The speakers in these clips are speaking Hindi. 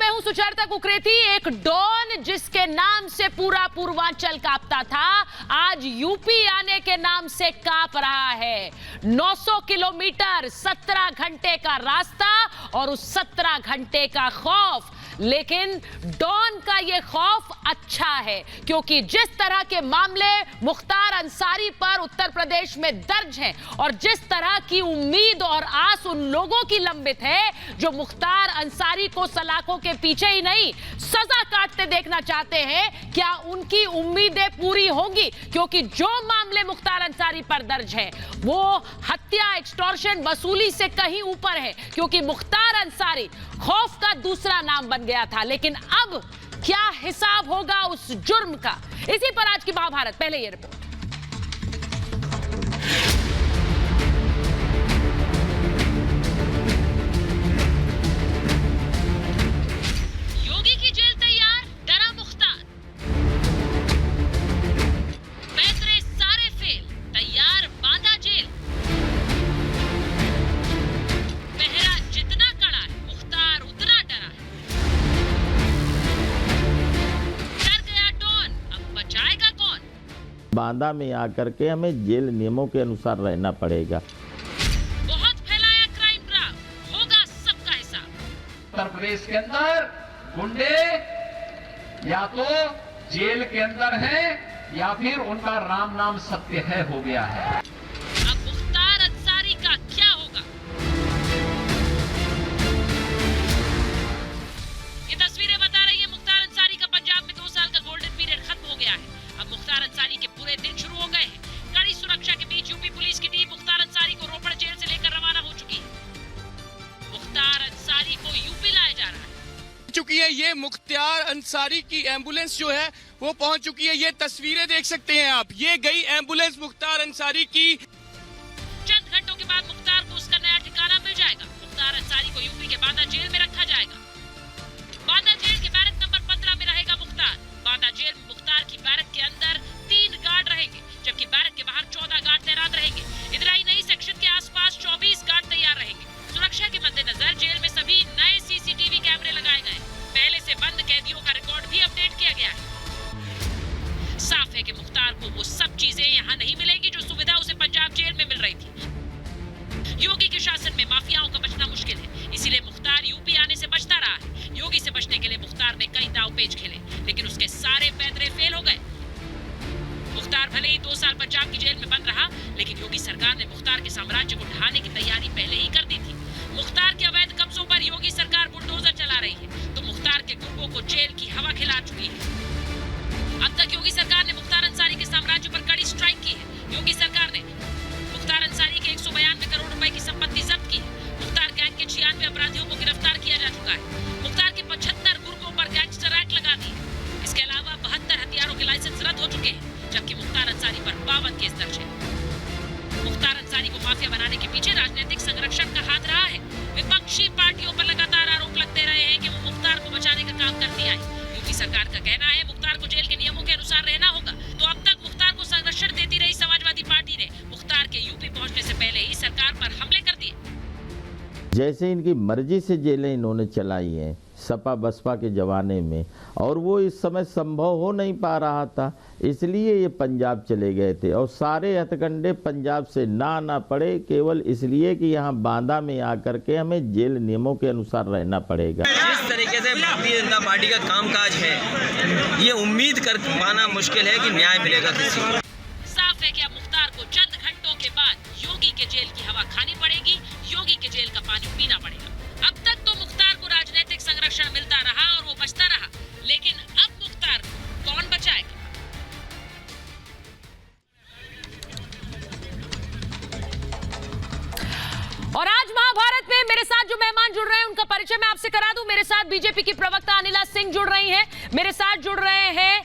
मैं हूं सुचरिता कुकरेती। एक डॉन जिसके नाम से पूरा पूर्वांचल कांपता था, आज यूपी आने के नाम से कांप रहा है। 900 किलोमीटर, 17 घंटे का रास्ता और उस 17 घंटे का खौफ। लेकिन डॉन का ये खौफ अच्छा है, क्योंकि जिस तरह के मामले मुख्तार अंसारी पर उत्तर प्रदेश में दर्ज हैं और जिस तरह की उम्मीद और आस उन लोगों की लंबित है जो मुख्तार अंसारी को सलाखों के पीछे ही नहीं सजा काटते देखना चाहते हैं, क्या उनकी उम्मीदें पूरी होंगी? क्योंकि जो मामले मुख्तार अंसारी पर दर्ज है वो हत्या, एक्सटॉर्शन, वसूली से कहीं ऊपर है, क्योंकि मुख्तार अंसारी खौफ का दूसरा नाम बन गया था। लेकिन अब क्या हिसाब होगा उस जुर्म का? इसी पर आज की महाभारत। पहले ये रिपोर्ट। योगी की जेल तैयार, डरा मुख्तार। पैतरे सारे फेल, तैयार बांधा जेल। पहरा जितना कड़ा है, मुख्तार उतना डरा है। डर गया डॉन, अब बचाएगा कौन? बांदा में आकर के हमें जेल नियमों के अनुसार रहना पड़ेगा। बहुत फैलाया क्राइम ड्राम, होगा सबका हिसाब। उत्तर प्रदेश के अंदर गुंडे या तो जेल के अंदर हैं या फिर उनका राम नाम सत्य है हो गया है। अब मुख्तार अंसारी का क्या होगा? ये तस्वीरें बता रही है मुख्तार अंसारी का पंजाब में 2 साल का गोल्डन पीरियड खत्म हो गया है। अब मुख्तार अंसारी के पूरे दिन शुरू हो गए हैं। कड़ी सुरक्षा के बीच यूपी पुलिस की टीम मुख्तार अंसारी को रोपड़ जेल से लेकर रवाना हो चुकी है। मुख्तार अंसारी को यूपी लाया जा रहा है। चुकी है ये मुख्तार अंसारी की एम्बुलेंस जो है वो पहुंच चुकी है। ये तस्वीरें देख सकते हैं आप, ये गई एम्बुलेंस मुख्तार अंसारी की। चंद घंटों के बाद मुख्तार को उसका नया ठिकाना मिल जाएगा। मुख्तार अंसारी को यूपी के बांदा जेल में रखा जाएगा। बांदा जेल के बैरक नंबर 15 में रहेगा मुख्तार। बांदा जेल में मुख्तार की बैरक के अंदर 3 गार्ड रहेंगे, जबकि बैरक के बाहर 14 गार्ड तैनात रहेंगे। इंदिराई नई सेक्शन के आसपास 24 गार्ड तैयार रहेंगे। सुरक्षा के मद्देनजर जेल में सभी नए सीसीटीवी कैमरे लगाए गए। पहले से बंद कैदियों का रिकॉर्ड भी अपडेट किया गया है। साफ है कि मुख्तार को वो सब चीजें यहाँ नहीं मिलेंगी जो सुविधा उसे पंजाब जेल में मिल रही थी। योगी के शासन में माफियाओं का बचना मुश्किल है, इसीलिए मुख्तार यूपी आने से बचता रहा है। योगी से बचने के लिए मुख्तार ने कई दाव पेच खेले, लेकिन उसके सारे पैतरे फेल हो गए। मुख्तार भले ही 2 साल पंजाब की जेल में बंद रहा, लेकिन योगी सरकार ने मुख्तार के साम्राज्य को ढहाने की तैयारी पहले ही कर दी थी। मुख्तार के अवैध कब्जों पर योगी सरकार बुलडोजर चला रही है, तो मुख्तार के गुर्गों को जेल की हवा खिला चुकी है। अब तक योगी सरकार ने मुख्तार अंसारी के साम्राज्य पर कड़ी स्ट्राइक की है। योगी सरकार ने मुख्तार अंसारी के 192 करोड़ रुपए की संपत्ति जब्त की है। मुख्तार गैंग के 96 अपराधियों को गिरफ्तार किया जा चुका है। मुख्तार के 75 गुर्गों पर गैंगस्टर एक्ट लगा दी है। इसके अलावा 72 हथियारों के लाइसेंस रद्द हो चुके हैं, जबकि मुख्तार अंसारी पर 52 केस दर्ज है। मुख्तार अंसारी को माफिया बनाने के पीछे राजनीतिक संरक्षण का हाथ रहा है। विपक्षी पार्टियों पर लगातार आरोप लगते रहे हैं कि वो मुख्तार को बचाने का काम करती आई। यूपी सरकार का कहना है मुख्तार को जेल के नियमों के अनुसार रहना होगा। तो अब तक मुख्तार को संरक्षण देती रही समाजवादी पार्टी ने मुख्तार के यूपी पहुंचने से पहले ही सरकार पर हमले कर दिए। जैसे इनकी मर्जी से जेलें इन्होंने चलाई हैं सपा बसपा के ज़माने में, और वो इस समय संभव हो नहीं पा रहा था, इसलिए ये पंजाब चले गए थे। और सारे हथकंडे पंजाब से ना आना पड़े, केवल इसलिए कि यहाँ बांदा में आकर के हमें जेल नियमों के अनुसार रहना पड़ेगा। जिस तरीके से भारतीय जनता पार्टी का कामकाज है, ये उम्मीद कर पाना मुश्किल है कि न्याय मिलेगा किसी को। साफ है कि अब मुख्तार को चंद घंटों के बाद योगी के जेल की हवा खानी पड़ेगी, योगी के जेल का पानी पीना पड़ेगा। अब तक तो मुख्तार को राजनीतिक संरक्षण मिलता रहा और वो बचता रहा, लेकिन अब मुख्तार को कौन बचाएगा? और आज महाभारत में मेरे साथ जो मेहमान जुड़ रहे हैं उनका परिचय मैं आपसे करा दूं। मेरे साथ बीजेपी की प्रवक्ता अनिला सिंह जुड़ रही हैं, मेरे साथ जुड़ रहे हैं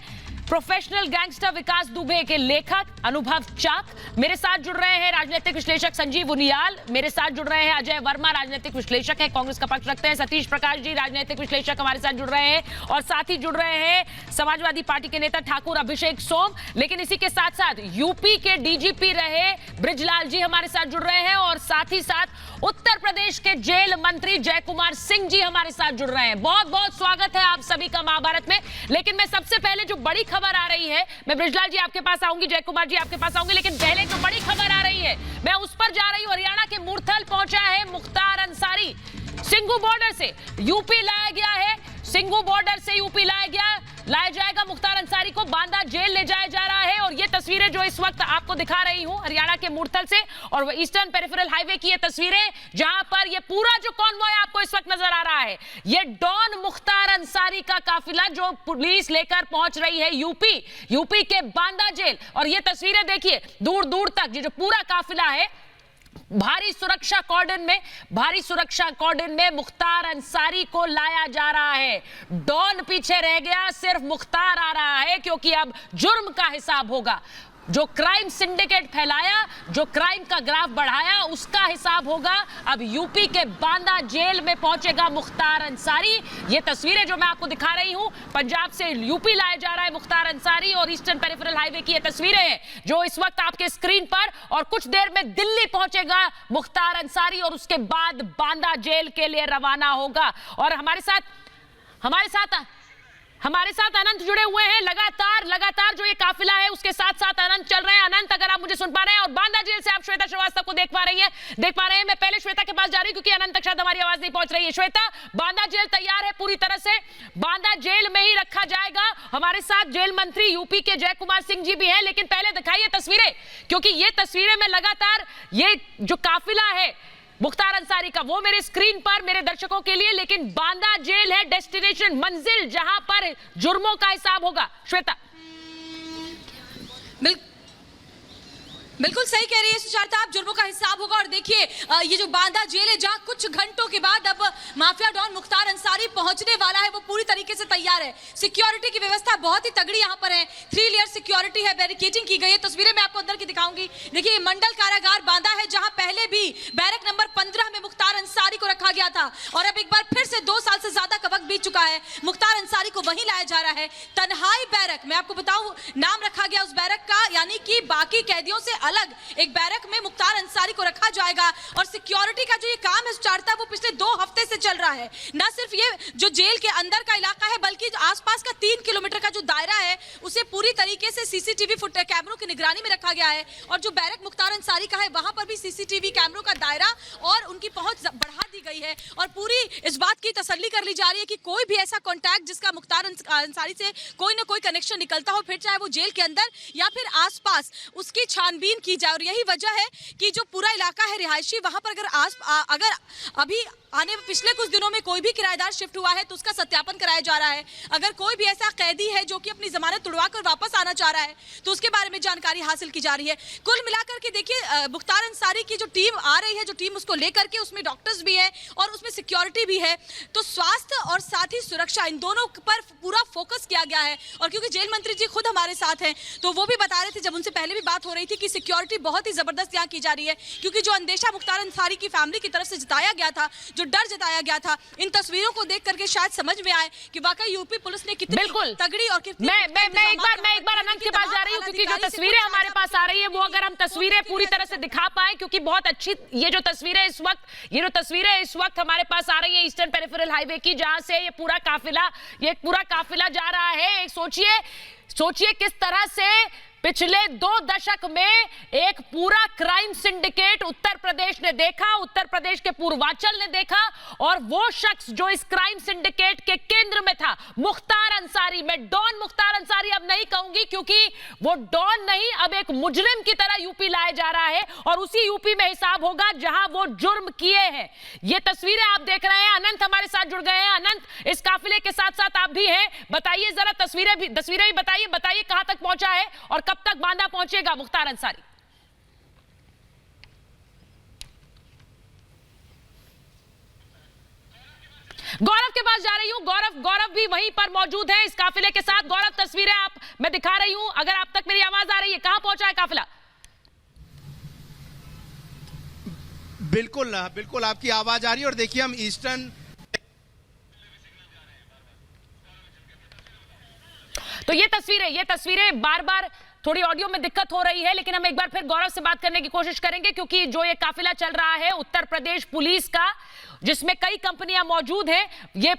प्रोफेशनल गैंगस्टर विकास दुबे के लेखक अनुभव चाक, मेरे साथ जुड़ रहे हैं राजनीतिक विश्लेषक संजीव उनियाल, मेरे साथ जुड़ रहे हैं अजय वर्मा, राजनीतिक विश्लेषक है, कांग्रेस का पक्ष रखते हैं, सतीश प्रकाश जी राजनीतिक विश्लेषक हमारे साथ जुड़ रहे हैं, और साथ ही जुड़ रहे हैं समाजवादी पार्टी के नेता ठाकुर अभिषेक सोम। लेकिन इसी के साथ साथ यूपी के डीजीपी रहे बृजलाल जी हमारे साथ जुड़ रहे हैं, और साथ ही साथ उत्तर प्रदेश के जेल मंत्री जय कुमार सिंह जी हमारे साथ जुड़ रहे हैं। बहुत बहुत स्वागत है आप सभी का महाभारत में। लेकिन मैं सबसे पहले जो बड़ी खबर आ रही है, मैं बृजलाल जी आपके पास आऊंगी, जय कुमार जी आपके पास आऊंगी, लेकिन पहले जो बड़ी खबर आ रही है मैं उस पर जा रही हूं। हरियाणा के मुरथल पहुंचा है मुख्तार अंसारी, सिंघू बॉर्डर से यूपी लाया गया है, सिंघू बॉर्डर से यूपी लाया जाएगा मुख्तार अंसारी को, बांदा जेल ले जाया जा रहा है। और ये तस्वीरें जो इस वक्त आपको दिखा रही हूं हरियाणा के मुरथल से, और ईस्टर्न पेरिफेरल हाईवे की ये तस्वीरें जहां पर ये पूरा जो कॉन्वॉय आपको इस वक्त नजर आ रहा है, ये डॉन मुख्तार अंसारी का काफिला जो पुलिस लेकर पहुंच रही है यूपी के बांदा जेल। और ये तस्वीरें देखिए दूर दूर तक ये जो पूरा काफिला है, भारी सुरक्षा कॉर्डन में मुख्तार अंसारी को लाया जा रहा है। डॉन पीछे रह गया, सिर्फ मुख्तार आ रहा है, क्योंकि अब जुर्म का हिसाब होगा। जो क्राइम सिंडिकेट फैलाया, जो क्राइम का ग्राफ बढ़ाया, उसका हिसाब होगा। अब यूपी के बांदा जेल में पहुंचेगा मुख्तार अंसारी। ये तस्वीरें जो मैं आपको दिखा रही हूं, पंजाब से यूपी लाया जा रहा है मुख्तार अंसारी, और ईस्टर्न पेरिफेरल हाईवे की ये तस्वीरें हैं जो इस वक्त आपके स्क्रीन पर। और कुछ देर में दिल्ली पहुंचेगा मुख्तार अंसारी और उसके बाद बांदा जेल के लिए रवाना होगा। और हमारे साथ अनंत जुड़े हुए हैं। लगातार जो ये काफिला है उसके साथ साथ अनंत चल रहे हैं। अनंत, अगर आप मुझे सुन पा रहे हैं, और बांदा जेल से आप श्वेता श्रीवास्तव को देख पा रहे हैं। मैं पहले श्वेता के पास जा रही हूं क्योंकि अनंत तक शायद हमारी आवाज नहीं पहुंच रही है। श्वेता, बांदा जेल तैयार है पूरी तरह से, बांदा जेल में ही रखा जाएगा। हमारे साथ जेल मंत्री यूपी के जय कुमार सिंह जी भी हैं, लेकिन पहले दिखाइए तस्वीरें, क्योंकि ये तस्वीरें में लगातार ये जो काफिला है मुख्तार अंसारी का, वो मेरे स्क्रीन पर मेरे दर्शकों के लिए, लेकिन बांदा जेल है डेस्टिनेशन, मंजिल जहां पर जुर्मों का हिसाब होगा। श्वेता, बिल्कुल सही कह रही है सुचारिता, आप जुर्मों का हिसाब होगा। और देखिए ये जो बांदा जेल है, जहां कुछ घंटों के बाद अब माफिया डॉन मुख्तार अंसारी पहुंचने वाला है, वो पूरी तरीके से तैयार है। सिक्योरिटी की व्यवस्था बहुत ही तगड़ी यहाँ पर है, 3 लेयर सिक्योरिटी है, बैरिकेडिंग की गई है। तस्वीरें मैं आपको अंदर की दिखाऊंगी। देखिए मंडल कारागार बांदा है, जहां पहले भी बैरक नंबर 15 में मुख्तार अंसारी को रखा गया था, और अब एक बार फिर से 2 साल से ज्यादा का वक्त बीत चुका है, मुख्तार अंसारी को वहीं लाया जा रहा है। तन्हाई बैरक, मैं आपको बताऊं नाम रखा गया उस बैरक का, यानी कि बाकी कैदियों से अलग एक बैरक में मुख्तार अंसारी को रखा जाएगा। और सिक्योरिटी का जो ये काम है सुचारिता, वो पिछले 2 हफ्ते से चल रहा है। न सिर्फ ये जो जेल के अंदर का इलाका है, बल्कि आसपास का 3 किलोमीटर का जो दायरा है, उसे पूरी तरीके से सीसीटीवी कैमरों की निगरानी में रखा गया है। और जो बैरक मुख्तार अंसारी का है, वहां पर भी सीसीटीवी कैमरों का दायरा और उनकी पहुंच बढ़ा दी गई है। और पूरी इस बात की तसल्ली कर ली जा रही है कि कोई भी ऐसा कॉन्टैक्ट जिसका मुख्तार अंसारी से कोई ना कोई कनेक्शन निकलता हो, फिर चाहे वो जेल के अंदर या फिर आसपास, उसकी छानबीन की जाए। और यही वजह है कि जो पूरा इलाका है रिहायशी, वहां पर अगर अभी पिछले कुछ दिनों में कोई भी किराएदार शिफ्ट हुआ है तो उसका सत्यापन कराया जा रहा है। अगर कोई भी ऐसा कैदी है जो कि अपनी जमानत तुड़वा कर वापस आना चाह रहा है तो उसके बारे में जानकारी हासिल की जा रही है। कुल मिलाकर के देखिए मुख्तार अंसारी की जो टीम आ रही है, जो टीम उसको लेकर के, उसमें डॉक्टर्स भी है और उसमें सिक्योरिटी भी है। तो स्वास्थ्य और साथ ही सुरक्षा, इन दोनों पर पूरा फोकस किया गया है। और क्योंकि जेल मंत्री जी खुद हमारे साथ हैं, तो वो भी बता रहे थे, जब उनसे पहले भी बात हो रही थी, कि सिक्योरिटी बहुत ही जबरदस्त यहाँ की जा रही है। क्योंकि जो अंदेशा मुख्तार अंसारी की फैमिली की तरफ से जताया गया था, जो डर जताया गया था, इन तस्वीरों को देख करके शायद समझ में आए कि वाकई यूपी पुलिस ने कितनी तगड़ी और कितनी। मैं एक बार अनंत के पास जा रही हूँ, क्योंकि जो तस्वीरें हमारे पास आ रही है, वो अगर हम तस्वीरें पूरी तरह से दिखा पाए, क्योंकि बहुत अच्छी ये जो तस्वीरें इस वक्त हमारे पास आ रही है ईस्टर्न पेरिफेरल हाईवे की, जहां से ये पूरा काफिला जा रहा है। सोचिए किस तरह से पिछले 2 दशक में एक पूरा क्राइम सिंडिकेट उत्तर प्रदेश ने देखा, उत्तर प्रदेश के पूर्वांचल ने देखा, और वो शख्स जो इस क्राइम सिंडिकेट के केंद्र में था, मुख्तार अंसारी। मैं डॉन मुख्तार अंसारी अब नहीं कहूंगी, क्योंकि वो डॉन नहीं, अब एक मुजरिम की तरह यूपी लाया जा रहा है, और उसी यूपी में हिसाब होगा जहां वो जुर्म किए हैं। ये तस्वीरें आप देख रहे हैं। अनंत हमारे साथ जुड़ गए हैं। अनंत, इस काफिले के साथ साथ आप भी हैं, बताइए जरा, तस्वीरें भी बताइए कहां तक पहुंचा है और कब तक बांदा पहुंचेगा मुख्तार अंसारी। गौरव के पास जा रही हूं। गौरव भी वहीं पर मौजूद है इस काफिले के साथ। गौरव, तस्वीरें आप मैं दिखा रही हूं, अगर आप तक मेरी आवाज आ रही है, कहां पहुंचा है काफिला? बिल्कुल बिल्कुल आपकी आवाज आ रही है। और देखिए हम ईस्टर्न, तो ये तस्वीरें बार बार थोड़ी ऑडियो में दिक्कत हो रही है, लेकिन हम एक बार फिर गौरव से बात करने की कोशिश करेंगे, क्योंकि जो ये काफिला चल रहा है उत्तर प्रदेश पुलिस का, जिसमें कई कंपनियां मौजूद हैं, ये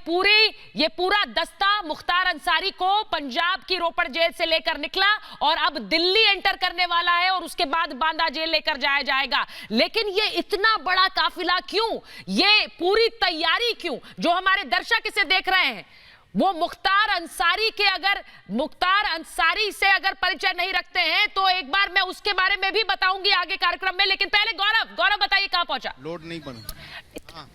पूरा दस्ता मुख्तार अंसारी को पंजाब की रोपड़ जेल से लेकर निकला और अब दिल्ली एंटर करने वाला है और उसके बाद बांदा जेल लेकर जाया जाएगा। लेकिन ये इतना बड़ा काफिला क्यों, ये पूरी तैयारी क्यों? जो हमारे दर्शक इसे देख रहे हैं वो मुख्तार अंसारी से अगर परिचय नहीं रखते हैं तो एक बार मैं उसके बारे में भी बताऊंगी आगे कार्यक्रम में, लेकिन पहले गौरव बताइए कहां पहुंचा? लोड नहीं बना।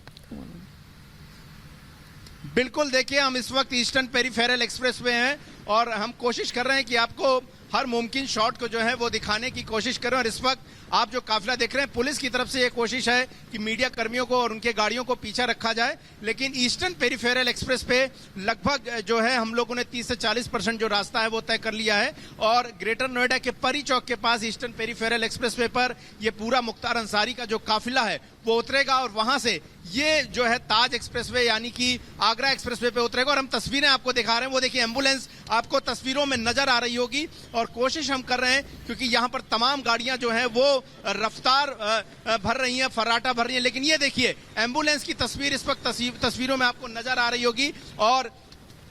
बिल्कुल देखिए हम इस वक्त ईस्टर्न पेरिफेरल एक्सप्रेस में हैं और हम कोशिश कर रहे हैं कि आपको हर मुमकिन शॉट को जो है वो दिखाने की कोशिश करें। और इस वक्त आप जो काफिला देख रहे हैं, पुलिस की तरफ से ये कोशिश है कि मीडिया कर्मियों को और उनके गाड़ियों को पीछे रखा जाए, लेकिन ईस्टर्न पेरिफेरल एक्सप्रेस पे लगभग जो है हम लोगों ने 30 से 40% जो रास्ता है वो तय कर लिया है। और ग्रेटर नोएडा के परी चौक के पास ईस्टर्न पेरिफेरल एक्सप्रेस वे पर ये पूरा मुख्तार अंसारी का जो काफिला है वो उतरेगा और वहां से ये जो है ताज एक्सप्रेसवे यानी कि आगरा एक्सप्रेसवे पे उतरेगा। और हम तस्वीरें आपको दिखा रहे हैं, वो देखिए एम्बुलेंस आपको तस्वीरों में नजर आ रही होगी। और कोशिश हम कर रहे हैं क्योंकि यहाँ पर तमाम गाड़ियां जो हैं वो रफ्तार भर रही हैं, फर्राटा भर रही हैं, लेकिन ये देखिए एम्बुलेंस की तस्वीर इस वक्त तस्वीरों में आपको नजर आ रही होगी।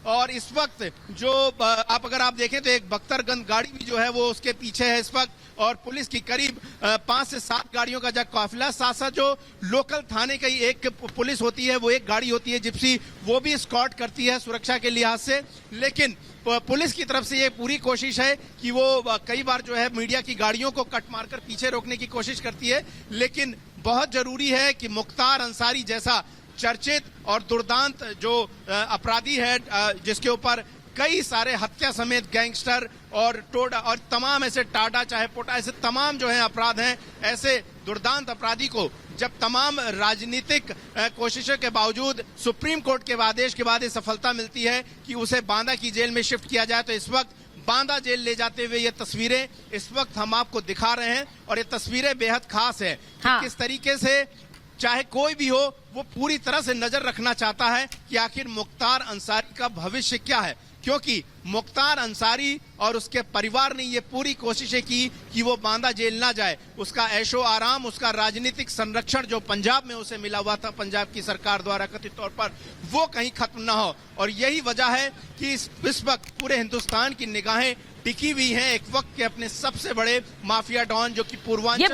और इस वक्त जो अगर आप देखें तो एक बख्तरगंज गाड़ी भी जो है वो उसके पीछे है इस वक्त, और पुलिस की करीब 5 से 7 गाड़ियों का जब काफिला, साथ साथ जो लोकल थाने की एक पुलिस होती है वो एक गाड़ी होती है जिप्सी, वो भी स्कॉट करती है सुरक्षा के लिहाज से। लेकिन पुलिस की तरफ से ये पूरी कोशिश है कि वो कई बार जो है मीडिया की गाड़ियों को कट मारकर पीछे रोकने की कोशिश करती है, लेकिन बहुत जरूरी है कि मुख्तार अंसारी जैसा चर्चित और दुर्दांत जो अपराधी है, जिसके ऊपर कई सारे हत्या समेत गैंगस्टर और टोडा और तमाम ऐसे टाटा चाहे पोटा ऐसे तमाम जो है अपराध हैं, ऐसे दुर्दांत अपराधी को जब तमाम राजनीतिक कोशिशों के बावजूद सुप्रीम कोर्ट के आदेश के बाद ये सफलता मिलती है कि उसे बांदा की जेल में शिफ्ट किया जाए, तो इस वक्त बांदा जेल ले जाते हुए ये तस्वीरें इस वक्त हम आपको दिखा रहे हैं। और ये तस्वीरें बेहद खास है। हाँ। किस तरीके से चाहे कोई भी हो वो पूरी तरह से नजर रखना चाहता है कि आखिर मुख्तार अंसारी का भविष्य क्या है, क्योंकि मुख्तार अंसारी और उसके परिवार ने ये पूरी कोशिशें की कि वो बांदा जेल ना जाए, उसका ऐशो आराम, उसका राजनीतिक संरक्षण जो पंजाब में उसे मिला हुआ था पंजाब की सरकार द्वारा कथित तौर पर, वो कहीं खत्म ना हो। और यही वजह है कि इस वक्त पूरे हिंदुस्तान की निगाहें टिकी हुई हैं एक वक्त के अपने सबसे बड़े माफिया डॉन जो कि पूर्वांचल। ये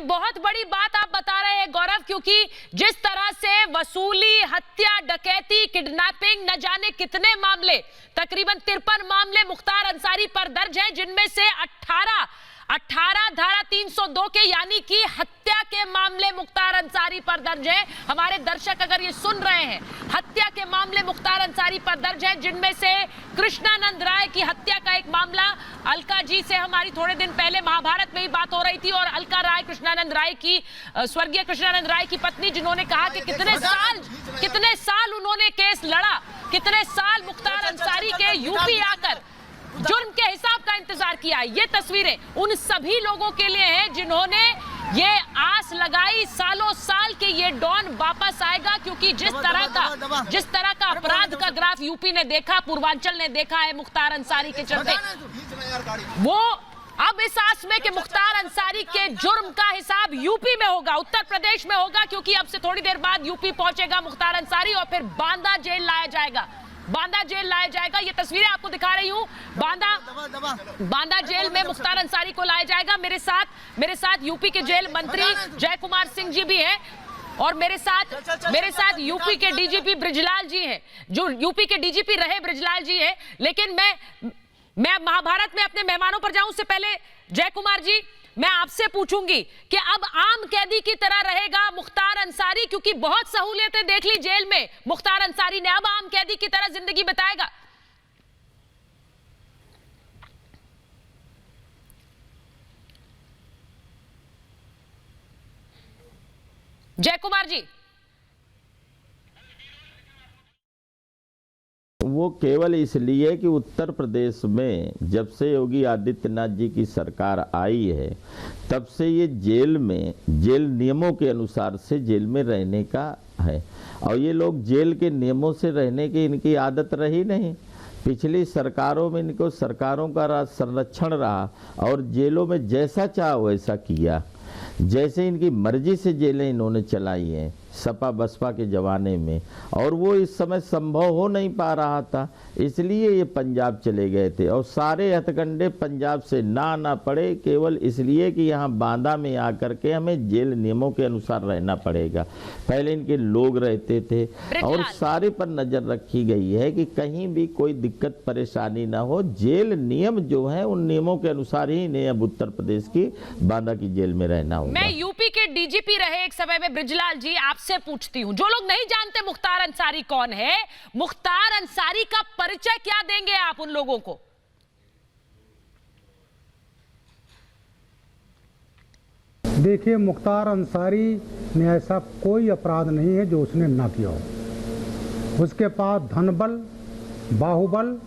बहुत बड़ी बात आप बता रहे हैं गौरव, क्योंकि जिस तरह से वसूली, हत्या, डकैती, किडनैपिंग, न जाने कितने मामले, तकरीबन 53 मामले मुख्तार अंसारी पर दर्ज हैं, जिनमें से 18 धारा 302 के यानी कि हत्या के मामले मुख्तार अंसारी पर दर्ज है। हमारे दर्शक अगर ये सुन रहे हैं, हत्या के मामले मुख्तार अंसारी पर दर्ज है, जिनमें से कृष्णानंद राय की हत्या का एक मामला, अलका जी से हमारी थोड़े दिन पहले महाभारत में ही बात हो रही थी, और अलका राय कृष्णानंद राय की स्वर्गीय कृष्णानंद राय की पत्नी, जिन्होंने कहा कि कितने साल उन्होंने केस लड़ा, कितने साल मुख्तार अंसारी के यूपी आकर जुर्म के हिसाब का इंतजार किया। ये तस्वीरें उन सभी लोगों के लिए हैं जिन्होंने ये आस लगाई सालों साल के ये डॉन वापस आएगा, क्योंकि जिस तरह का अपराध का ग्राफ यूपी ने देखा, पूर्वांचल ने देखा है मुख्तार अंसारी के चलते, वो अब इस आस में कि मुख्तार अंसारी के जुर्म का हिसाब यूपी में होगा, उत्तर प्रदेश में होगा, क्योंकि अब से थोड़ी देर बाद यूपी पहुंचेगा मुख्तार अंसारी और फिर बांदा जेल लाया जाएगा। ये तस्वीरें आपको दिखा रही हूं, बांदा जेल में मुख्तार अंसारी को लाया जाएगा। मेरे साथ यूपी के जेल मंत्री जय कुमार सिंह जी भी हैं, और मेरे साथ यूपी के डीजीपी ब्रिजलाल जी हैं, जो यूपी के डीजीपी रहे ब्रिजलाल जी हैं। लेकिन मैं महाभारत में अपने मेहमानों पर जाऊं उससे पहले जय कुमार जी, मैं आपसे पूछूंगी कि अब आम कैदी की तरह रहेगा मुख्तार अंसारी, क्योंकि बहुत सहूलियतें देख ली जेल में मुख्तार अंसारी ने, अब आम कैदी की तरह जिंदगी बिताएगा? जय कुमार जी। वो केवल इसलिए कि उत्तर प्रदेश में जब से योगी आदित्यनाथ जी की सरकार आई है तब से ये जेल नियमों के अनुसार से जेल में रहने का है, और ये लोग जेल के नियमों से रहने की इनकी आदत रही नहीं। पिछली सरकारों में इनको सरकारों का संरक्षण रहा और जेलों में जैसा चाहा वैसा किया, जैसे इनकी मर्जी से जेलें इन्होंने चलाई हैं सपा बसपा के ज़माने में, और वो इस समय संभव हो नहीं पा रहा था, इसलिए ये पंजाब चले गए थे। और सारे हथकंडे पंजाब से ना आना पड़े केवल इसलिए कि यहाँ बांदा में आकर के हमें जेल नियमों के अनुसार रहना पड़ेगा। पहले इनके लोग रहते थे और सारे पर नज़र रखी गई है कि कहीं भी कोई दिक्कत परेशानी ना हो। जेल नियम जो है उन नियमों के अनुसार ही इन्हें अब उत्तर प्रदेश की बांदा की जेल में रहना होगा। मैं यूपी के डीजीपी रहे एक समय में बृजलाल जी, आपसे पूछती हूं, जो लोग नहीं जानते मुख्तार अंसारी कौन है, मुख्तार अंसारी का परिचय क्या देंगे आप उन लोगों को? देखिए, मुख्तार अंसारी ने ऐसा कोई अपराध नहीं है जो उसने ना किया हो। उसके पास धनबल, बाहुबल,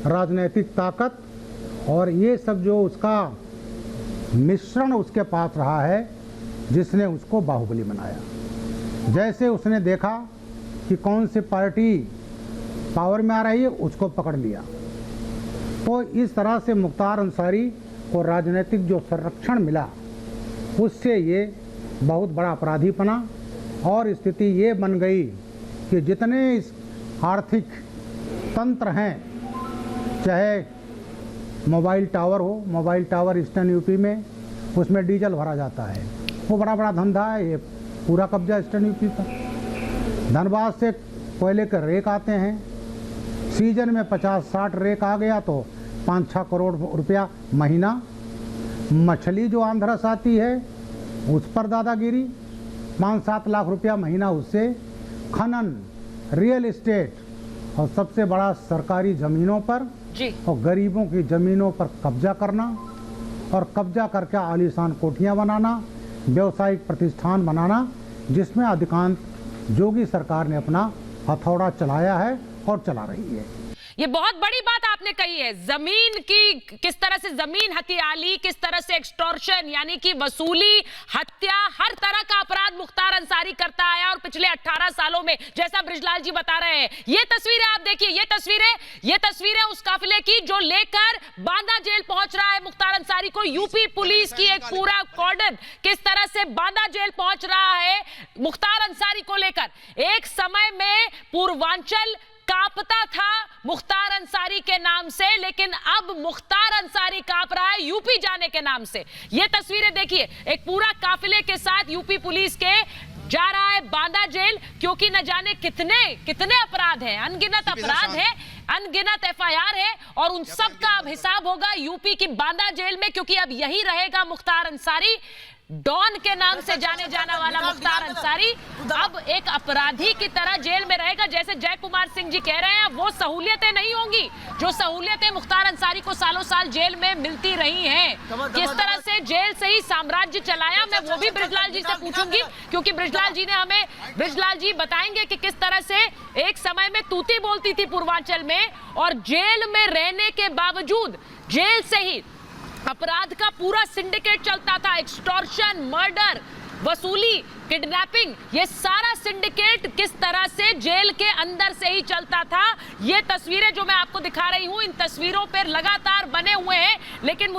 राजनीतिक ताकत और ये सब जो उसका मिश्रण उसके पास रहा है जिसने उसको बाहुबली बनाया। जैसे उसने देखा कि कौन सी पार्टी पावर में आ रही है उसको पकड़ लिया, तो इस तरह से मुख्तार अंसारी को राजनीतिक जो संरक्षण मिला उससे ये बहुत बड़ा अपराधी बना और स्थिति ये बन गई कि जितने इस आर्थिक तंत्र हैं, चाहे मोबाइल टावर हो, मोबाइल टावर ईस्टर्न यूपी में उसमें डीजल भरा जाता है, वो बड़ा बड़ा धंधा है, ये पूरा कब्जा ईस्टर्न यूपी पर। धनबाद से कोयले के रेक आते हैं, सीजन में 50-60 रेक आ गया तो 5-6 करोड़ रुपया महीना। मछली जो आंध्र से आती है उस पर दादागिरी, 5-7 लाख रुपया महीना उससे। खनन, रियल एस्टेट और सबसे बड़ा सरकारी ज़मीनों पर जी। और गरीबों की ज़मीनों पर कब्जा करना और कब्जा करके आलीशान कोठियाँ बनाना, व्यवसायिक प्रतिष्ठान बनाना, जिसमें अधिकांश योगी सरकार ने अपना हथौड़ा चलाया है और चला रही है। ये बहुत बड़ी बात आपने कही है, जमीन की किस तरह से जमीन हथियाली, किस तरह से एक्सटॉर्शन यानी कि वसूली, हत्या, हर तरह का अपराध मुख्तार अंसारी करता आया और पिछले 18 सालों में, जैसा बृजलाल जी बता रहे हैं। ये तस्वीरें आप देखिए, ये तस्वीरें उस काफिले की जो लेकर बांदा जेल पहुंच रहा है मुख्तार अंसारी को। यूपी पुलिस की एक पूरा कॉर्डन किस तरह से बांदा जेल पहुंच रहा है मुख्तार अंसारी को लेकर। एक समय में पूर्वांचल कांपता था मुख्तार अंसारी के नाम से, लेकिन अब मुख्तार अंसारी कांप रहा है यूपी जाने के नाम से। ये तस्वीरें देखिए, एक पूरा काफिले के साथ यूपी पुलिस के जा रहा है बांदा जेल, क्योंकि न जाने कितने अपराध हैं, अनगिनत अपराध हैं, अनगिनत एफआईआर है, और उन सब का अब हिसाब होगा यूपी की बांदा जेल में, क्योंकि अब यही रहेगा मुख्तार अंसारी। डॉन के नाम से जाने जाना वाला मुख्तार अंसारी अब एक अपराधी की तरह जेल में रहेगा। जैसे जय कुमार सिंह जी कह रहे हैं, वो सहूलियतें नहीं होंगी जो सहूलियतें मुख्तार अंसारी को सालों साल जेल में मिलती रही हैं। किस तरह से जेल से ही साम्राज्य चलाया, मैं वो भी बृजलाल जी से पूछूंगी, क्योंकि बृजलाल जी बताएंगे कि किस तरह से एक समय में तूती बोलती थी पूर्वांचल में, और जेल में रहने के बावजूद जेल से ही अपराध का पूरा सिंडिकेट चलता था। एक्सटॉर्शन, मर्डर, वसूली, किडनैपिंग, ये सारा सिंडिकेट किस तरह से जेल के अंदर से ही चलता था। ये तस्वीरें जो मैं आपको दिखा रही हूं, इन तस्वीरों पर लगातार बने हुए हैं। लेकिन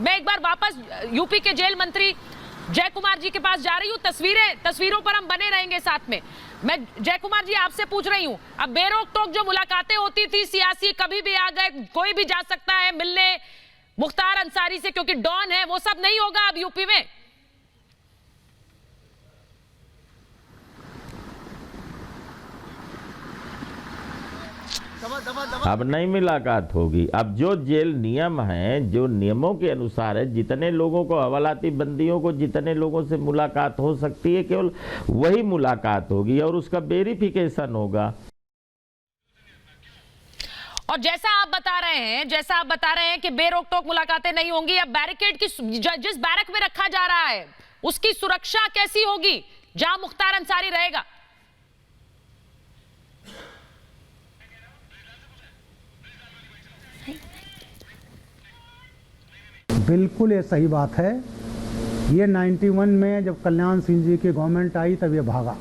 मैं एक बार वापस यूपी के जेल मंत्री जय कुमार जी के पास जा रही हूँ। तस्वीरों पर हम बने रहेंगे साथ में। मैं जय कुमार जी आपसे पूछ रही हूँ, अब बेरोक टोक जो मुलाकातें होती थी सियासी, कभी भी आ गए, कोई भी जा सकता है मिलने मुख्तार अंसारी से क्योंकि डॉन है, वो सब नहीं होगा अब यूपी में। अब नहीं मुलाकात होगी। अब जो जेल नियम है, जो नियमों के अनुसार है, जितने लोगों को, हवालाती बंदियों को जितने लोगों से मुलाकात हो सकती है, केवल वही मुलाकात होगी और उसका वेरिफिकेशन होगा। और जैसा आप बता रहे हैं कि बेरोक टोक मुलाकातें नहीं होंगी। अब बैरिकेड की जिस बैरक में रखा जा रहा है उसकी सुरक्षा कैसी होगी जहां मुख्तार अंसारी रहेगा? बिल्कुल ये सही बात है। ये 91 में जब कल्याण सिंह जी की गवर्नमेंट आई तब ये भागा।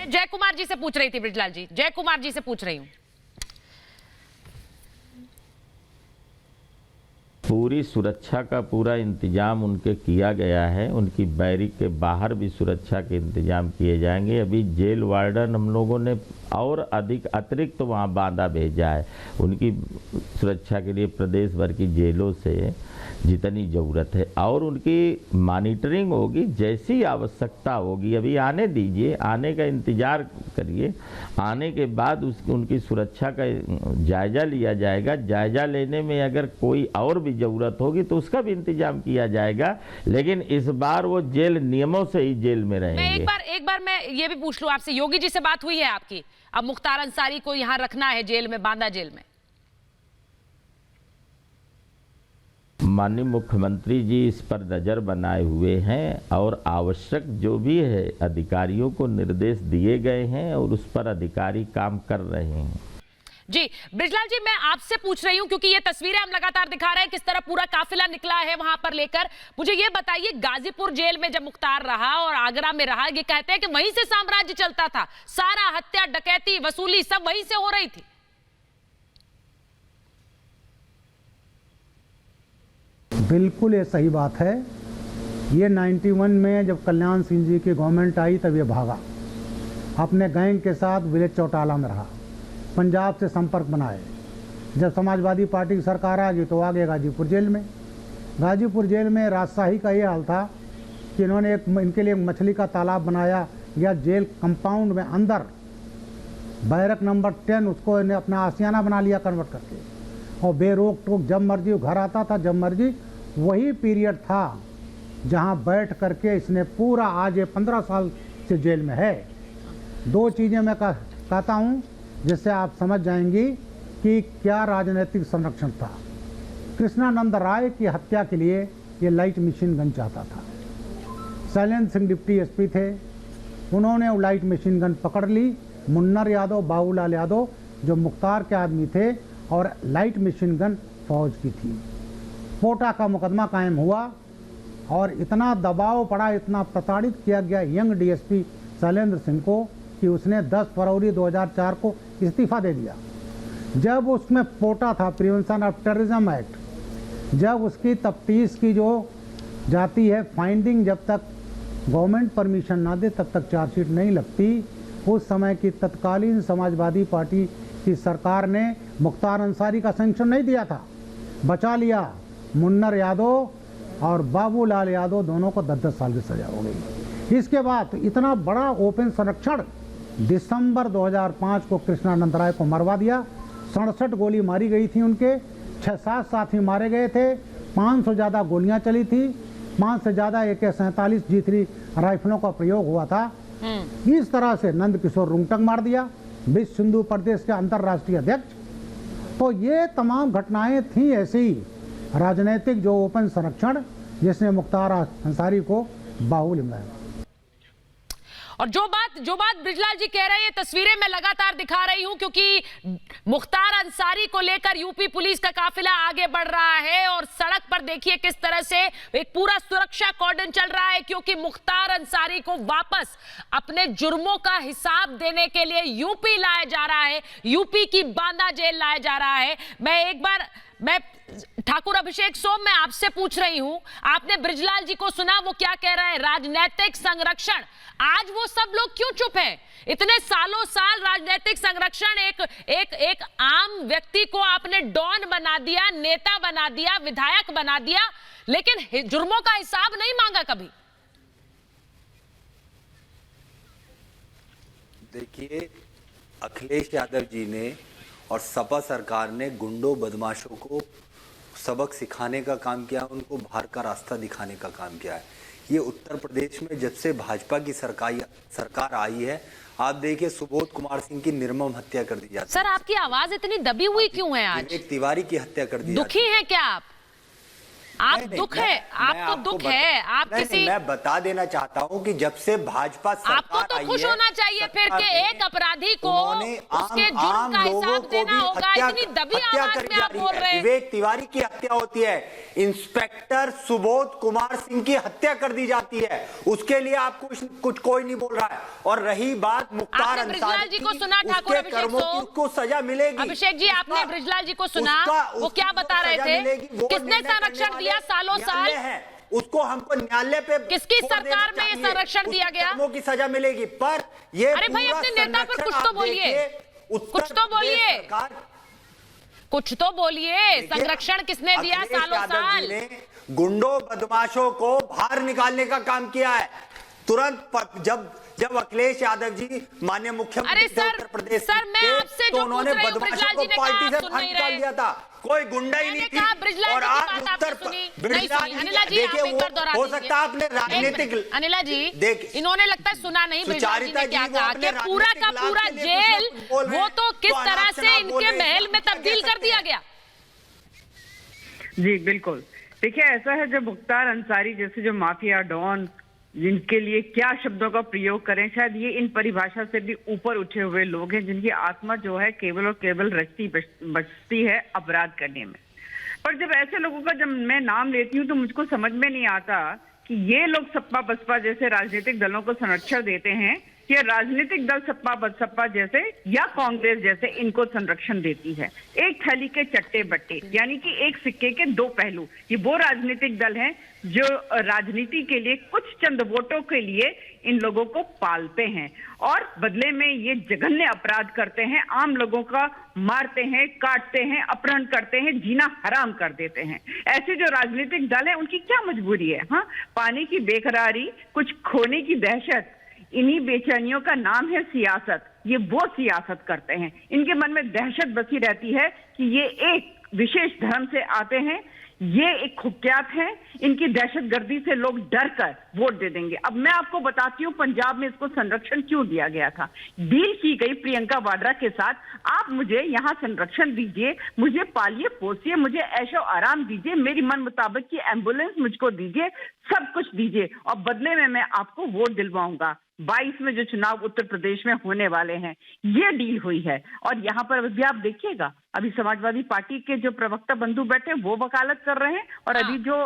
जय कुमार जी से पूछ रही थी ब्रिजलाल जी, जय कुमार जी से पूछ रही हूँ। पूरी सुरक्षा का पूरा इंतजाम उनके किया गया है। उनकी बैरिक के बाहर भी सुरक्षा के इंतजाम किए जाएंगे। अभी जेल वार्डन हम लोगों ने और अधिक अतिरिक्त तो वहाँ बांदा भेजा है उनकी सुरक्षा के लिए प्रदेश भर की जेलों से जितनी ज़रूरत है, और उनकी मॉनिटरिंग होगी जैसी आवश्यकता होगी। अभी आने दीजिए, आने का इंतज़ार करिए, आने के बाद उनकी सुरक्षा का जायज़ा लिया जाएगा। जायज़ा लेने में अगर कोई और भी ज़रूरत होगी तो उसका भी इंतजाम किया जाएगा, लेकिन इस बार वो जेल नियमों से ही जेल में रहेंगे। मैं एक बार मैं ये भी पूछ लूं आपसे, योगी जी से बात हुई है आपकी? अब मुख्तार अंसारी को यहाँ रखना है जेल में, बांदा जेल में। माननीय मुख्यमंत्री जी इस पर नज़र बनाए हुए हैं और आवश्यक जो भी है अधिकारियों को निर्देश दिए गए हैं और उस पर अधिकारी काम कर रहे हैं। जी ब्रिजलाल जी, मैं आपसे पूछ रही हूं क्योंकि ये तस्वीरें हम लगातार दिखा रहे हैं किस तरह पूरा काफिला निकला है वहां पर लेकर। मुझे ये बताइए, गाजीपुर जेल में जब मुख्तार रहा और आगरा में रहा, ये कहते हैं कि वहीं से साम्राज्य चलता था, सारा हत्या डकैती वसूली सब वहीं से हो रही थी। बिल्कुल ये सही बात है। ये 91 में जब कल्याण सिंह जी की गवर्नमेंट आई तब ये भागा, अपने गैंग के साथ विलेज चौटाला में रहा, पंजाब से संपर्क बनाए। जब समाजवादी पार्टी की सरकार आ गई तो आ गए गाजीपुर जेल में। गाजीपुर जेल में राजशाही का ये हाल था कि इन्होंने इनके लिए मछली का तालाब बनाया गया जेल कंपाउंड में अंदर, बैरक नंबर 10 उसको इन्हें अपना आशियाना बना लिया कन्वर्ट करके, और बेरोक टोक जब मर्जी घर आता था, जब मर्जी। वही पीरियड था जहां बैठ करके इसने पूरा, आज ये 15 साल से जेल में है। दो चीज़ें मैं कहता हूं जिससे आप समझ जाएंगी कि क्या राजनीतिक संरक्षण था। कृष्णानंद राय की हत्या के लिए ये लाइट मशीन गन चाहता था। शैलेंद्र सिंह डिप्टी एसपी थे, उन्होंने वो लाइट मशीन गन पकड़ ली। मुन्नर यादव, बाबूलाल यादव जो मुख्तार के आदमी थे, और लाइट मशीन गन फौज की थी। पोटा का मुकदमा कायम हुआ और इतना दबाव पड़ा, इतना प्रताड़ित किया गया यंग डीएसपी शैलेंद्र सिंह को कि उसने 10 फरवरी 2004 को इस्तीफा दे दिया। जब उसमें पोटा था, प्रिवेंशन ऑफ टेररिज्म एक्ट, जब उसकी तफ्तीश की जो जाती है फाइंडिंग, जब तक गवर्नमेंट परमिशन ना दे तब तक चार्जशीट नहीं लगती। उस समय की तत्कालीन समाजवादी पार्टी की सरकार ने मुख्तार अंसारी का सैंक्शन नहीं दिया था, बचा लिया। मुन्नर यादव और बाबूलाल यादव दोनों को 10-10 साल की सजा हो गई। इसके बाद इतना बड़ा ओपन संरक्षण, दिसंबर 2005 को कृष्णानंद राय को मरवा दिया। 67 गोली मारी गई थी उनके, 6-7 साथी मारे गए थे, 500 से ज़्यादा गोलियां चली थी, 5 से ज़्यादा AK-47 G3 राइफलों का प्रयोग हुआ था। इस तरह से नंद किशोर रुंगटंग मार दिया, विश्व हिंदू प्रदेश के अंतर्राष्ट्रीय अध्यक्ष। तो ये तमाम घटनाएं थी ऐसी राजनीतिक जो ओपन संरक्षण जिसने मुख्तार अंसारी को बाहुल्य में। और जो बात ब्रिजलाल जी कह रहे हैं, ये तस्वीरें मैं लगातार दिखा रही हूं क्योंकि मुख्तार अंसारी को लेकर यूपी पुलिस का काफिला आगे बढ़ रहा है और सड़क पर देखिए किस तरह से एक पूरा सुरक्षा कॉर्डन चल रहा है, क्योंकि मुख्तार अंसारी को वापस अपने जुर्मों का हिसाब देने के लिए यूपी लाया जा रहा है, यूपी की बांदा जेल लाया जा रहा है। मैं ठाकुर अभिषेक सोम, मैं आपसे पूछ रही हूं, आपने ब्रिजलाल जी को सुना, वो क्या कह रहे हैं? राजनीतिक संरक्षण, आज वो सब लोग क्यों चुप हैं? इतने सालों साल राजनीतिक संरक्षण, एक आम व्यक्ति को आपने डॉन बना दिया, नेता बना दिया, विधायक बना दिया, लेकिन जुर्मों का हिसाब नहीं मांगा कभी। देखिए, अखिलेश यादव जी ने और सपा सरकार ने गुंडों बदमाशों को सबक सिखाने का काम किया, उनको बाहर का रास्ता दिखाने का काम किया है। ये उत्तर प्रदेश में जब से भाजपा की सरकार आई है, आप देखिए सुबोध कुमार सिंह की निर्मम हत्या कर दी जाती है। सर, आपकी आवाज इतनी दबी हुई क्यों है आज? एक तिवारी की हत्या कर दी, दुखी हैं क्या आप? आप दुख है, आपको दुख है, आप किसी मैं बता देना चाहता हूँ कि जब से भाजपा सरकार आपको तो खुश होना चाहिए फिर कि एक अपराधी को उसके जुर्म का हिसाब देना होगा। इतनी दबी आवाज में आप बोल रहे हैं। विवेक तिवारी की हत्या होती है, इंस्पेक्टर सुबोध कुमार सिंह की हत्या कर दी जाती है, उसके लिए आप कुछ कोई नहीं बोल रहा है। और रही बात मुख्तार ब्रिजलाल जी को सुना, ठाकुर अभिषेक को सजा मिलेगी। अभिषेक जी, आपने ब्रिजलाल जी को सुना, वो क्या बता रहे थे? किसने संरक्षण दिया सालों साल? उसको हमको न्यायालय पे किसकी सरकार में ये संरक्षण दिया गया? की सजा मिलेगी। पर ये अरे भाई, अपने नेता पर कुछ तो बोलिए, कुछ तो बोलिए, कुछ तो बोलिए। संरक्षण किसने दिया सालों साल? गुंडों बदमाशों को बाहर निकालने का काम किया है। तुरंत जब अखिलेश यादव जी माननीय मुख्यमंत्री उत्तर प्रदेश सर, मैं आपसे जो उन्होंने बदमाशों को पार्टी से बाहर निकाल दिया था। कोई गुंडा ही नहीं थी। और आज उत्तर देखिए, हो सकता है आपने राजनीतिक अनिला जी, इन्होंने लगता है सुना नहीं ब्रिजलाल जी ने क्या कहा कि पूरा का पूरा जेल वो तो किस तरह से इनके महल में तब्दील कर दिया गया। जी बिल्कुल, देखिए ऐसा है, जब मुख्तार अंसारी जैसे जो माफिया डॉन, जिनके लिए क्या शब्दों का प्रयोग करें, शायद ये इन परिभाषा से भी ऊपर उठे हुए लोग हैं, जिनकी आत्मा जो है केवल और केवल रचती बचती है अपराध करने में। पर जब ऐसे लोगों का जब मैं नाम लेती हूँ तो मुझको समझ में नहीं आता कि ये लोग सपा बसपा जैसे राजनीतिक दलों को संरक्षण देते हैं या राजनीतिक दल सपा बसपा जैसे या कांग्रेस जैसे इनको संरक्षण देती है। एक थैली के चट्टे बट्टे, यानी कि एक सिक्के के दो पहलू। ये वो राजनीतिक दल हैं जो राजनीति के लिए कुछ चंद वोटों के लिए इन लोगों को पालते हैं और बदले में ये जघन्य अपराध करते हैं, आम लोगों का मारते हैं, काटते हैं, अपहरण करते हैं, जीना हराम कर देते हैं। ऐसे जो राजनीतिक दल है उनकी क्या मजबूरी है? हाँ, पानी की बेकरारी, कुछ खोने की दहशत, इन्हीं बेचैनियों का नाम है सियासत। ये वो सियासत करते हैं, इनके मन में दहशत बसी रहती है कि ये एक विशेष धर्म से आते हैं, ये एक कुख्यात है, इनकी दहशतगर्दी से लोग डर कर वोट दे देंगे। अब मैं आपको बताती हूँ पंजाब में इसको संरक्षण क्यों दिया गया था। डील की गई प्रियंका वाड्रा के साथ, आप मुझे यहाँ संरक्षण दीजिए, मुझे पालिए पोसिए, मुझे ऐशो आराम दीजिए, मेरी मन मुताबिक की एम्बुलेंस मुझको दीजिए, सब कुछ दीजिए और बदले में मैं आपको वोट दिलवाऊंगा। 22 में जो चुनाव उत्तर प्रदेश में होने वाले हैं, ये डील हुई है। और यहाँ पर अभी आप देखिएगा, अभी समाजवादी पार्टी के जो प्रवक्ता बंधु बैठे वो वकालत कर रहे हैं और अभी जो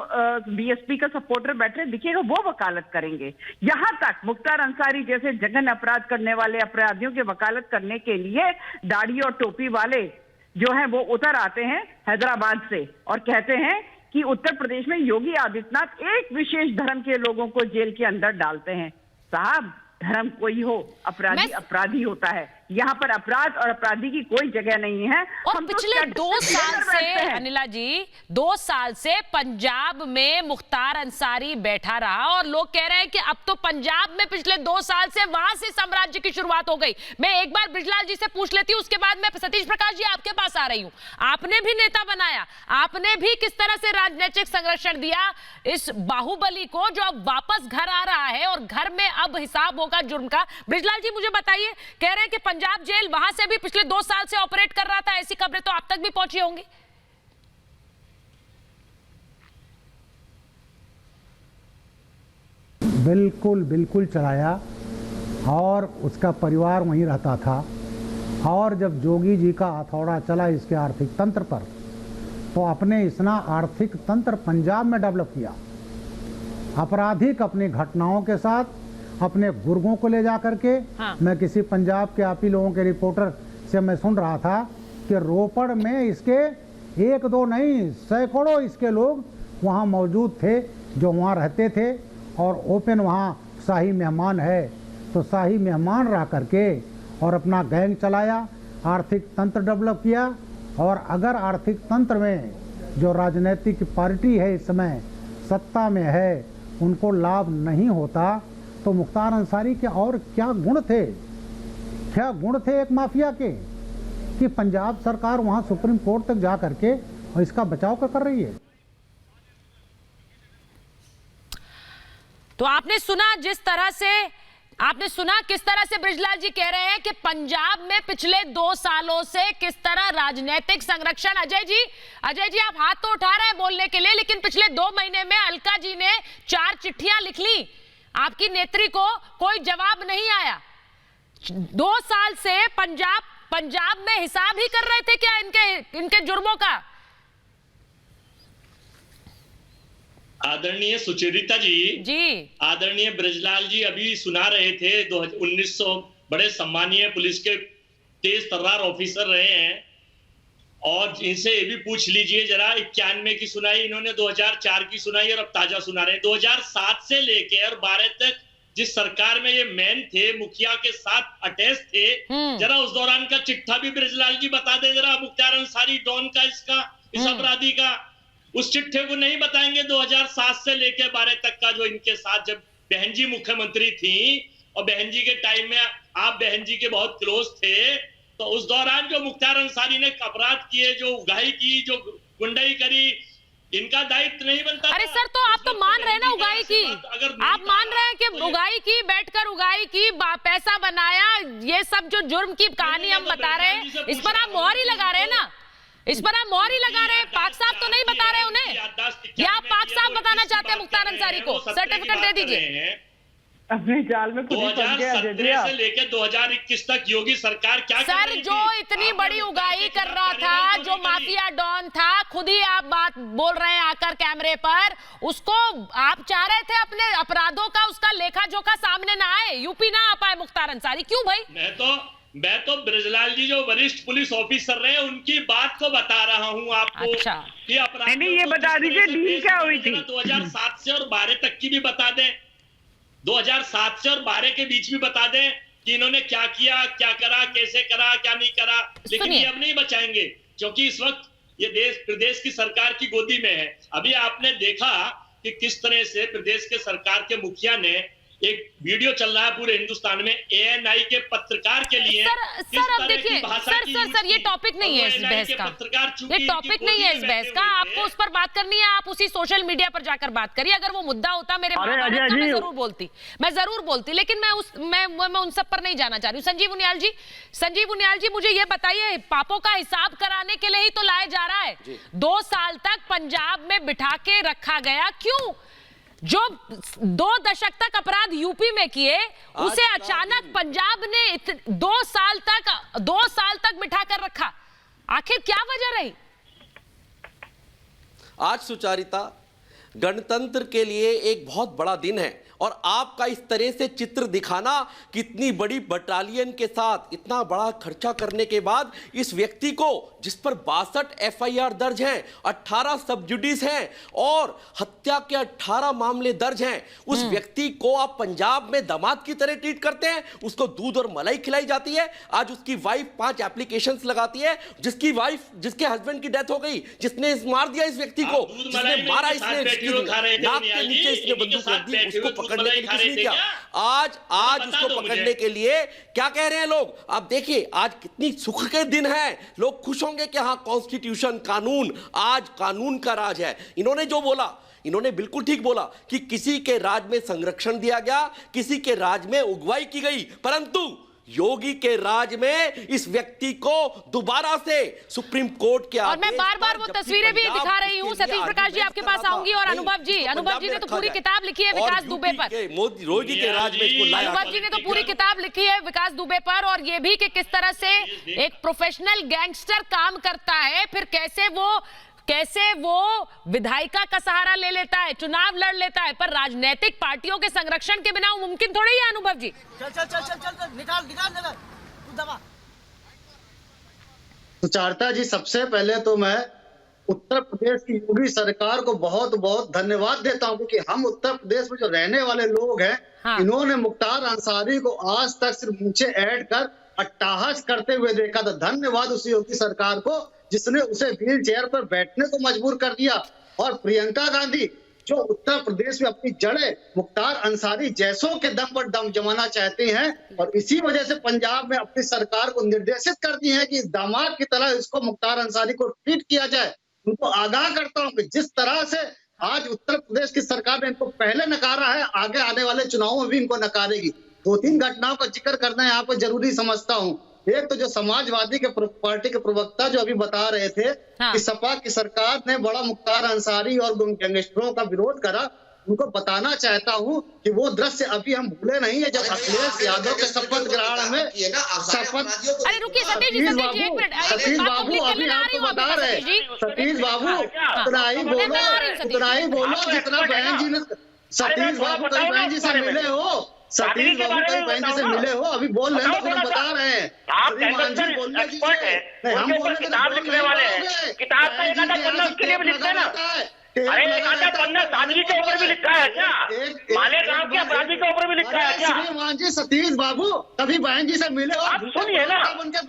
बीएसपी का सपोर्टर बैठे दिखिएगा वो वकालत करेंगे। यहाँ तक मुख्तार अंसारी जैसे जघन्य अपराध करने वाले अपराधियों की वकालत करने के लिए दाढ़ी और टोपी वाले जो हैं वो उतर आते हैं हैदराबाद से और कहते हैं कि उत्तर प्रदेश में योगी आदित्यनाथ एक विशेष धर्म के लोगों को जेल के अंदर डालते हैं। साहब, धर्म कोई हो, अपराधी अपराधी होता है। यहाँ पर अपराध और अपराधी की कोई जगह नहीं है। और पिछले 2 साल से अनिला जी 2 साल से पंजाब में मुख्तार अंसारी बैठा रहा और लोग कह रहे हैं कि अब तो पंजाब में पिछले 2 साल से वहां से साम्राज्य की शुरुआत हो गई। मैं एक बार ब्रिजलाल जी से पूछ लेती हूँ, उसके बाद मैं सतीश प्रकाश जी आपके पास आ रही हूँ। आपने भी नेता बनाया, आपने भी किस तरह से राजनीतिक संरक्षण दिया इस बाहुबली को जो अब वापस घर आ रहा है और घर में अब हिसाब होगा जुर्म का। ब्रिजलाल जी मुझे बताइए, कह रहे हैं कि पंजाब जेल वहां से भी पिछले 2 साल से ऑपरेट कर रहा था, ऐसी खबरें तो आप तक भी पहुंची होंगी। बिल्कुल बिल्कुल चलाया और उसका परिवार वहीं रहता था। और जब जोगी जी का हथौड़ा चला इसके आर्थिक तंत्र पर, तो अपने इतना आर्थिक तंत्र पंजाब में डेवलप किया। आपराधिक अपनी घटनाओं के साथ अपने गुर्गों को ले जा करके मैं किसी पंजाब के आप ही लोगों के रिपोर्टर से मैं सुन रहा था कि रोपड़ में इसके 1-2 नहीं सैकड़ों इसके लोग वहाँ मौजूद थे जो वहाँ रहते थे और ओपन वहाँ शाही मेहमान है तो शाही मेहमान रह करके और अपना गैंग चलाया, आर्थिक तंत्र डेवलप किया। और अगर आर्थिक तंत्र में जो राजनीतिक पार्टी है इस समय सत्ता में है उनको लाभ नहीं होता तो मुख्तार अंसारी के और क्या गुण थे, क्या गुण थे एक माफिया के कि पंजाब सरकार वहां सुप्रीम कोर्ट तक जा करके और इसका बचाव कर रही है। तो आपने सुना जिस तरह से आपने सुना किस तरह से बृजलाल जी कह रहे हैं कि पंजाब में पिछले 2 सालों से किस तरह राजनीतिक संरक्षण। अजय जी आप हाथ तो उठा रहे हैं बोलने के लिए, लेकिन पिछले 2 महीने में अलका जी ने 4 चिट्ठियां लिख ली, आपकी नेत्री को कोई जवाब नहीं आया। 2 साल से पंजाब में हिसाब ही कर रहे थे क्या इनके जुर्मों का? आदरणीय सुचरिता जी, आदरणीय बृजलाल जी अभी सुना रहे थे 1900 बड़े सम्मानीय पुलिस के तेज तर्रार ऑफिसर रहे हैं, और इनसे ये भी पूछ लीजिए जरा 91 की सुनाई इन्होंने, 2004 की सुनाई, और अब ताजा सुना रहे हैं 2007 से लेकर और 12 तक जिस सरकार में ये मैन थे, मुखिया के साथ अटैच थे, जरा उस दौरान का चिट्ठा भी बृजलाल जी बता दे जरा, मुख्तार अंसारी डॉन का, इस अपराधी का। उस चिट्ठे को नहीं बताएंगे 2007 से लेकर 12 तक का, जो इनके साथ जब बहन जी मुख्यमंत्री थी और बहन जी के टाइम में आप बहन जी के बहुत क्लोज थे, तो उस दौरान जो मुख्तार अंसारी ने अपराध किए, जो उगाही की, जो गुंडाई करी, इनका दायित्व नहीं बनता। अरे सर, तो आप तो मान रहे हैं ना उगाही की, आप मान रहे हैं कि उगाही की, बैठकर उगाही की, पैसा बनाया, ये सब जो जुर्म की कहानी हम बता रहे हैं, इस पर आप मोहर ही लगा रहे हैं ना, इस पर आप मोहर ही लगा रहे हैं। पाक साहब तो नहीं बता रहे उन्हें, या आप पाक साहब बताना चाहते हैं मुख्तार अंसारी को? सर्टिफिकेट दे दीजिए। अपने जाल में 2017 से लेकर 2021 तक योगी सरकार क्या कर सर रही जो थी? इतनी बड़ी उगाही कर रहा था, जो माफिया डॉन था, खुद ही आप बात बोल रहे हैं आकर कैमरे पर, उसको आप चाह रहे थे अपने अपराधों का उसका लेखा जोखा सामने ना आए, यूपी ना आ पाए मुख्तार अंसारी, क्यों भाई? मैं तो बृजलाल जी जो वरिष्ठ पुलिस ऑफिसर रहे उनकी बात को बता रहा हूँ आपको। अच्छा। कि अपराध नहीं, ये बता दीजिए डील क्या हुई थी 2007 से और 12 तक की भी बता दें, 2007 से और 12 के बीच भी बता दें कि इन्होंने क्या किया, क्या करा, कैसे करा, क्या नहीं करा। लेकिन ये अब नहीं बचाएंगे, क्योंकि इस वक्त ये देश प्रदेश की सरकार की गोदी में है। अभी आपने देखा कि किस तरह से प्रदेश के सरकार के मुखिया ने, एक वीडियो चल रहा है पूरे हिंदुस्तान में एएनआई के पत्रकार के लिए, सर अब देखिए सर ये टॉपिक नहीं है इस बहस का, ये टॉपिक नहीं है इस बहस का, आपको उस पर बात करनी है, आप उसी सोशल मीडिया पर जाकर बात करिए। अगर वो मुद्दा होता मेरे महाभारत का, मैं जरूर बोलती, लेकिन मैं उन सब पर नहीं जाना चाह रही हूँ। संजीव उनियाल जी मुझे ये बताइए, पापों का हिसाब कराने के लिए ही तो लाया जा रहा है, 2 साल तक पंजाब में बिठा के रखा गया, क्यों? जो 2 दशक तक अपराध यूपी में किए, उसे अचानक पंजाब ने 2 साल तक बिठा कर रखा, आखिर क्या वजह रही? आज सुचारिता, गणतंत्र के लिए एक बहुत बड़ा दिन है, और आपका इस तरह से चित्र दिखाना कि इतनी बड़ी बटालियन के साथ इतना बड़ा खर्चा करने के बाद इस व्यक्ति को, जिस पर 62 एफआईआर दर्ज हैं, 18 सब जुडिस हैं और हत्या के 18 मामले दर्ज हैं, उस व्यक्ति को आप पंजाब में दामाद की तरह ट्रीट करते हैं, उसको दूध और मलाई खिलाई जाती है। आज उसकी वाइफ 5 एप्लीकेशंस लगाती है, जिसके हस्बैंड की डेथ हो गई, जिसने मार दिया इस व्यक्ति को, जिसने मारा, इसने नाक के नीचे इसने बंदूक रख दी, उसको पकड़ने के लिए कुछ नहीं किया। आज उसको पकड़ने के लिए क्या कह रहे हैं लोग? आप देखिए आज कितनी सुख के दिन है, लोग खुश होंगे कि हाँ कॉन्स्टिट्यूशन, कानून, आज कानून का राज है। इन्होंने जो बोला, इन्होंने बिल्कुल ठीक बोला कि किसी के राज में संरक्षण दिया गया, किसी के राज में उगवाई की गई, परंतु योगी के राज में इस व्यक्ति को दोबारा से सुप्रीम कोर्ट के, और मैं बार-बार वो तस्वीरें भी दिखा रही हूँ। सतीश प्रकाश जी आपके पास आऊंगी, और अनुभव जी ने तो पूरी किताब लिखी है विकास दुबे पर, योगी के राज में इसको लाया। अनुभव जी ने तो पूरी किताब लिखी है विकास दुबे पर, और ये भी कि किस तरह से एक प्रोफेशनल गैंगस्टर काम करता है, फिर कैसे वो विधायिका का सहारा ले लेता है, चुनाव लड़ लेता है, पर राजनीतिक पार्टियों के संरक्षण के बिना मुमकिन थोड़ी है। अनुभव जी चल निकाल दबा। सुचारिता जी, सबसे पहले तो मैं उत्तर प्रदेश की योगी सरकार को बहुत बहुत धन्यवाद देता हूं, क्योंकि हम उत्तर प्रदेश में जो रहने वाले लोग हैं, इन्होंने मुख्तार अंसारी को आज तक सिर्फ नीचे ऐड कर अट्टहास करते हुए देखा था। धन्यवाद उस योगी सरकार को जिसने उसे व्हील चेयर पर बैठने को मजबूर कर दिया। और प्रियंका गांधी जो उत्तर प्रदेश में अपनी जड़ें मुख्तार अंसारी जैसों के दम पर दम जमाना चाहते हैं, और इसी वजह से पंजाब में अपनी सरकार को निर्देशित करती है कि दामाद की तरह इसको मुख्तार अंसारी को ट्रीट किया जाए। उनको आगाह करता हूं कि जिस तरह से आज उत्तर प्रदेश की सरकार ने इनको पहले नकारा है, आगे आने वाले चुनावों में भी इनको नकारेगी। 2-3 घटनाओं का जिक्र करना यहाँ पर जरूरी समझता हूँ। एक तो जो समाजवादी के पार्टी के प्रवक्ता जो अभी बता रहे थे कि सपा की सरकार ने बड़ा मुख्तार अंसारी और गैंगस्टरों का विरोध करा, उनको बताना चाहता हूँ कि वो दृश्य अभी हम भूले नहीं है जब अखिलेश यादव के शपथ ग्रहण में अरे रुकिए सतीश बाबू अभी आपको बता रहे सतीश बाबू उतना ही बोलो जितना बहन जी ने सतीश बाबू कहीं बहन जी से मिले हो, सतीश बाबू कहीं बहन जी से मिले हो, अभी बोल रहे हैं तो बता रहे हैं। हम किताब लिखने वाले हैं, किताब का एक आधा पन्ना उसके लिए भी लिखते हैं ना। अरे एक आधा पन्ना सादगी के ऊपर भी लिखा है क्या? मालेगांव के अपराधी के ऊपर भी लिखा है क्या? श्रीमान जी सतीश बाबू कभी बहन जी से मिले हो? आप सुनिए ना,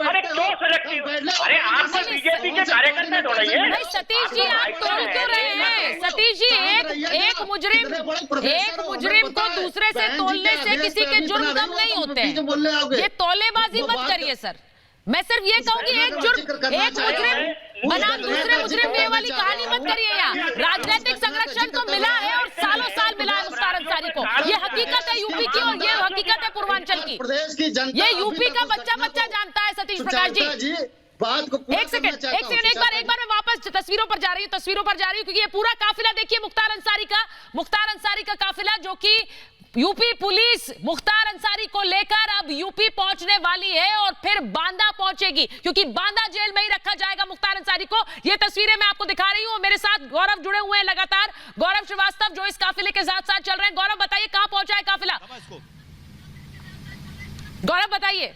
अरे क्यों सिलेक्टिव? अरे आप तो बीजेपी के कार्यकर्ता थोड़े हैं। नहीं सतीश जी आप तोल क्यों रहे हैं? सतीश जी एक मुजरिम को दूसरे से तोलने से किसी के जुर्म कम नहीं होते हैं। ये तोलेबाजी मत करिए सर। मैं सिर्फ ये कहूंगी एक मुजरिम बनाम दूसरे मुजरिम ये वाली कहानी मत करिए। यहाँ राजनीतिक संरक्षण तो मिला है और सालों साल मिला है मुख्तार अंसारी को। ये हकीकत है यूपी की और ये हकीकत है पूर्वांचल की। ये यूपी का बच्चा जानता है सतीश प्रकाश जी। एक सेकंड एक बार मैं वापस तस्वीरों पर जा रही हूँ क्योंकि ये पूरा काफिला देखिए मुख्तार अंसारी का काफिला जो कि यूपी पुलिस मुख्तार अंसारी को लेकर अब यूपी पहुंचने वाली है और फिर बांदा पहुंचेगी क्योंकि बांदा जेल में ही रखा जाएगा मुख्तार अंसारी को। ये तस्वीरें मैं आपको दिखा रही हूं। मेरे साथ गौरव जुड़े हुए हैं लगातार, गौरव श्रीवास्तव जो इस काफिले के साथ साथ चल रहे हैं। गौरव बताइए कहां पहुंचा है काफिला? गौरव बताइए।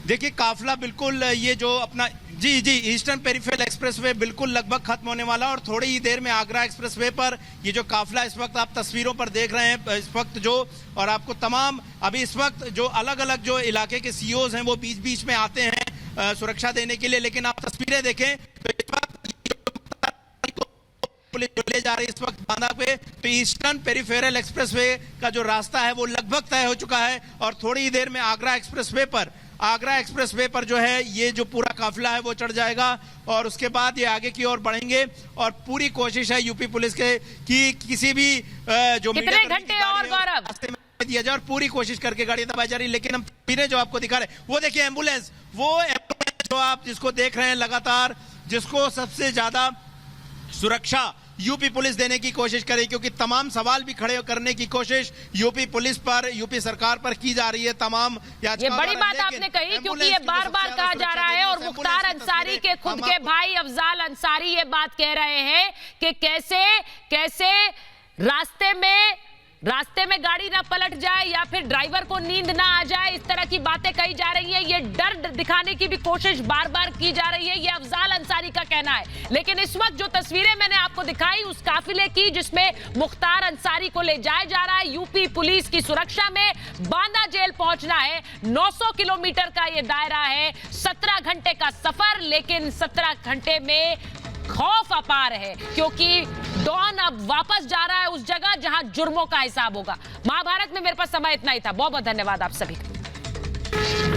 देखिए काफिला बिल्कुल ये जो अपना जी ईस्टर्न पेरिफेरल एक्सप्रेसवे बिल्कुल लगभग खत्म होने वाला और थोड़ी ही देर में आगरा एक्सप्रेसवे पर ये जो काफिला इस वक्त आप तस्वीरों पर देख रहे हैं इस वक्त जो, और आपको तमाम अभी इस वक्त जो अलग अलग जो इलाके के सीओज हैं वो बीच बीच में आते हैं सुरक्षा देने के लिए। लेकिन आप तस्वीरें देखें तो इस वक्त पुलिस ले जा रही है इस वक्त बांदा पे, तो ईस्टर्न पेरिफेरल एक्सप्रेसवे का जो रास्ता है वो लगभग तय हो चुका है और थोड़ी ही देर में आगरा एक्सप्रेसवे पर जो है ये जो पूरा काफिला है वो चढ़ जाएगा और उसके बाद ये आगे की ओर बढ़ेंगे और पूरी कोशिश है यूपी पुलिस के कि किसी भी जो कितने घंटे और गौरव दिया जाए और पूरी कोशिश करके गाड़ी दबाई जा रही है। लेकिन हम फिर जो आपको दिखा रहे हैं वो देखिए एम्बुलेंस जो आप जिसको देख रहे हैं लगातार, जिसको सबसे ज्यादा सुरक्षा यूपी पुलिस देने की कोशिश करे क्योंकि तमाम सवाल भी खड़े करने की कोशिश यूपी पुलिस पर, यूपी सरकार पर की जा रही है तमाम। ये बड़ी बात आपने कही क्योंकि ये बार बार कहा जा रहा है और मुख्तार अंसारी के खुद के भाई अफजाल अंसारी ये बात कह रहे हैं कि कैसे रास्ते में गाड़ी ना पलट जाए या फिर ड्राइवर को नींद ना आ जाए, इस तरह की बातें कही जा रही है। ये डर दिखाने की भी कोशिश बार बार की जा रही है, ये अफजाल अंसारी का कहना है। लेकिन इस वक्त जो तस्वीरें मैंने आपको दिखाई उस काफिले की जिसमें मुख्तार अंसारी को ले जाया जा रहा है यूपी पुलिस की सुरक्षा में, बांदा जेल पहुंचना है। 900 किलोमीटर का ये दायरा है, 17 घंटे का सफर, लेकिन 17 घंटे में खौफ अपार है क्योंकि डॉन अब वापस जा रहा है उस जगह जहां जुर्मों का हिसाब होगा। महाभारत में मेरे पास समय इतना ही था। बहुत बहुत धन्यवाद आप सभी का।